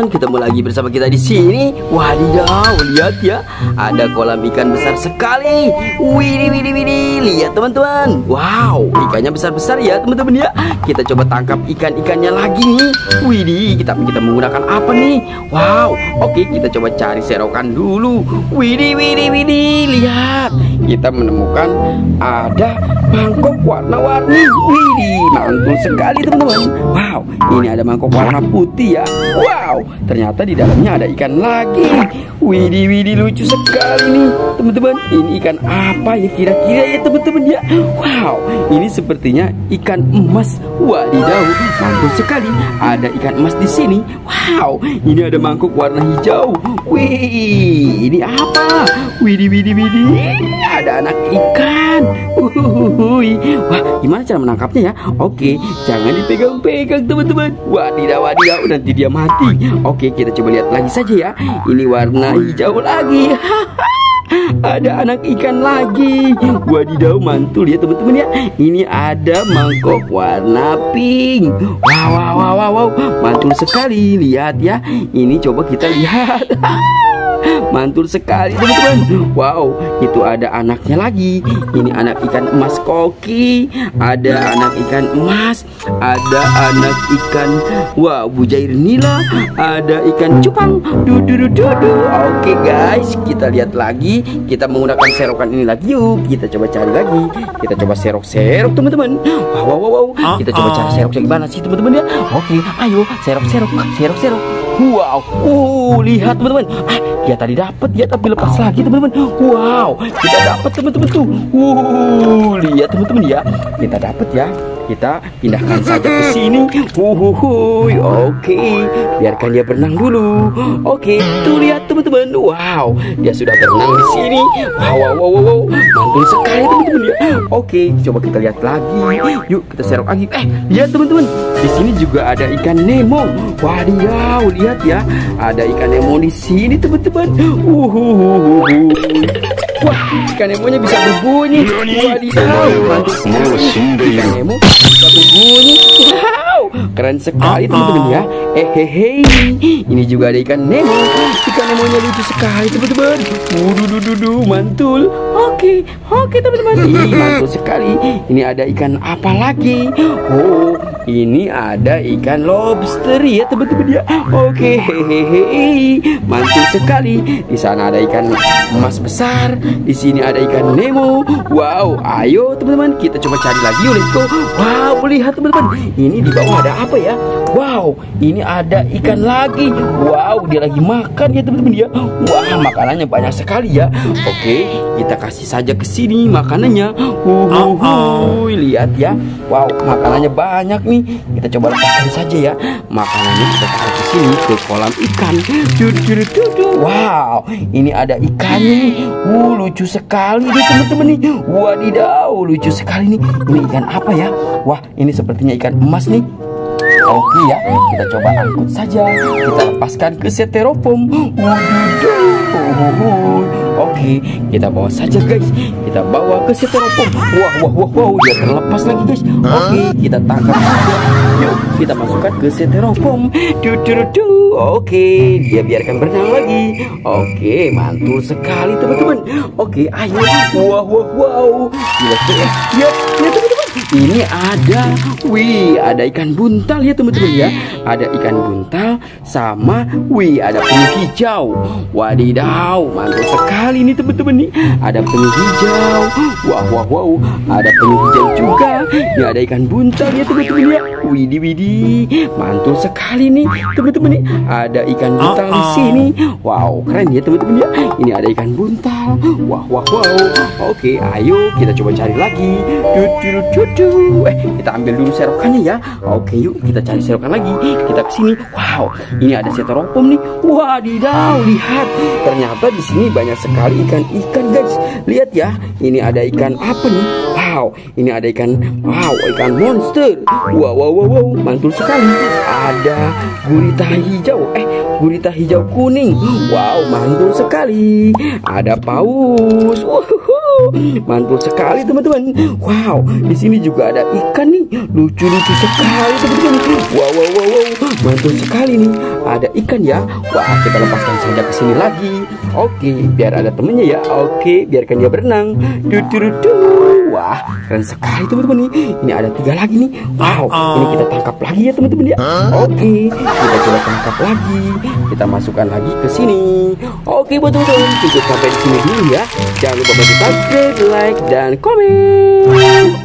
teman-teman, ketemu lagi bersama kita di sini. Wadidaw, lihat ya, ada kolam ikan besar sekali. Widih, widih, widih, lihat teman-teman. Wow, ikannya besar-besar ya teman-teman ya. Kita coba tangkap ikan-ikannya lagi nih. Widih, kita menggunakan apa nih? Wow, oke, kita coba cari serokan dulu. Widih, widih, widih, lihat, kita menemukan ada mangkok warna-warni. Widih, mantul sekali teman-teman. Wow, ini ada mangkok warna putih ya. Wow, ternyata di dalamnya ada ikan lagi. Widih, widih, lucu sekali nih teman-teman. Ini ikan apa ya kira-kira ya teman-teman ya? Wow, ini sepertinya ikan emas. Wadidaw, mantul sekali. Ada ikan emas di sini. Wow, ini ada mangkok warna hijau. Wih, ini apa? Widih, widih, widih, ada anak ikan. Wah, gimana cara menangkapnya ya? Oke, jangan dipegang-pegang teman-teman. Wadidaw, wadidaw, nanti dia mati. Oke, kita coba lihat lagi saja ya. Ini warna hijau lagi. Ada anak ikan lagi. Wadidaw, mantul ya teman-teman ya. Ini ada mangkok warna pink. Wow, wow, wow, wow, wow, mantul sekali. Lihat ya. Ini coba kita lihat. Mantul sekali teman-teman. Wow, itu ada anaknya lagi. Ini anak ikan emas koki. Ada anak ikan emas. Ada anak ikan, wow, bujair nila. Ada ikan cupang. Dudu. Oke guys, kita lihat lagi. Kita menggunakan serokan ini lagi yuk. Kita coba cari lagi. Kita coba serok-serok teman-teman. Wow. Kita coba cari seroknya gimana sih teman-teman ya. Oke, ayo serok-serok. Wow, lihat teman-teman. Dia tadi dapat ya, tapi lepas lagi teman-teman. Wow, kita dapat teman-teman tuh. Lihat teman-teman ya, kita dapat ya. Kita pindahkan saja ke sini. Oke, biarkan dia berenang dulu. Oke, tuh lihat teman-teman. Wow, dia sudah berenang di sini. Wow, mantul sekali teman-teman ya. Oke, coba kita lihat lagi. Yuk kita serok lagi. Lihat teman-teman, di sini juga ada ikan Nemo. Wadidaw, lihat ya, ada ikan Nemo di sini teman-teman. Wah, ikan Nemonya bisa berbunyi. Wadidaw, mantul sekali. Ikan Nemo bisa berbunyi. Wow, keren sekali teman-teman ya. Ini juga ada ikan Nemo. Ikan Nemonya lucu sekali teman-teman. Mantul. Oke teman-teman. Mantul sekali. Ini ada ikan apa lagi? Oh, ini ada ikan lobster ya teman-teman ya. Oke, mantul sekali. Di sana ada ikan emas besar. Di sini ada ikan Nemo. Wow, ayo teman-teman, kita coba cari lagi. Let's go. Wow, lihat teman-teman. Ini di bawah ada apa ya? Wow, ini ada ikan lagi. Wow, dia lagi makan ya teman-teman ya. Wah, makanannya banyak sekali ya. Oke, kita kasih saja ke sini makanannya. Lihat ya. Wow, makanannya banyak nih. Kita coba lepaskan saja ya. Makanannya kita taruh ke sini ke kolam ikan. Wow, ini ada ikannya nih. Lucu sekali nih teman-teman nih. Wadidaw, lucu sekali nih. Ini ikan apa ya? Wah, ini sepertinya ikan emas nih. Oke ya, kita coba angkut saja. Kita lepaskan ke styrofoam. Oke, kita bawa saja guys. Kita bawa ke styrofoam. Wow, dia terlepas lagi guys. Oke, kita tangkap saja. Yuk, kita masukkan ke styrofoam. Oke, dia biarkan berenang lagi. Oke, mantul sekali teman-teman. Oke, ayo. Wow. Lihat teman-teman. Ini ada ikan buntal ya teman-teman ya. Ada ikan buntal sama ada penyu hijau. Wadidaw, mantul sekali nih teman-teman nih. Ada penyu hijau. Wow, ada penyu hijau juga. Ini ada ikan buntal ya teman-teman ya. Widih, mantul sekali nih teman-teman nih. Ada ikan buntal di sini. Wow, keren ya teman-teman ya. Ini ada ikan buntal. Wow. Oke, ayo kita coba cari lagi. Kita ambil dulu serokannya ya. Oke, yuk kita cari serokan lagi. Kita kesini. Wow, ini ada styrofoam nih. Wadidaw, lihat. Ternyata di sini banyak sekali ikan guys. Lihat ya. Ini ada ikan apa nih? Wow, ini ada ikan monster. Wow, mantul sekali. Ada gurita hijau. Gurita hijau kuning. Wow, mantul sekali. Ada paus. Mantul sekali teman-teman. Wow, di sini juga ada ikan nih. Lucu-lucu sekali teman-teman. Wow, mantul sekali nih. Ada ikan ya. Wah, kita lepaskan saja ke sini lagi. Oke, biar ada temennya ya. Oke, biarkan dia berenang. Wah, keren sekali teman-teman nih. Ini ada 3 lagi nih. Wow, ini kita tangkap lagi ya teman-teman ya. Oke, kita coba tangkap lagi. Kita masukkan lagi ke sini. Oke, buat teman-teman, cukup sampai di sini dulu ya. Jangan lupa bantu subscribe, like, dan komen.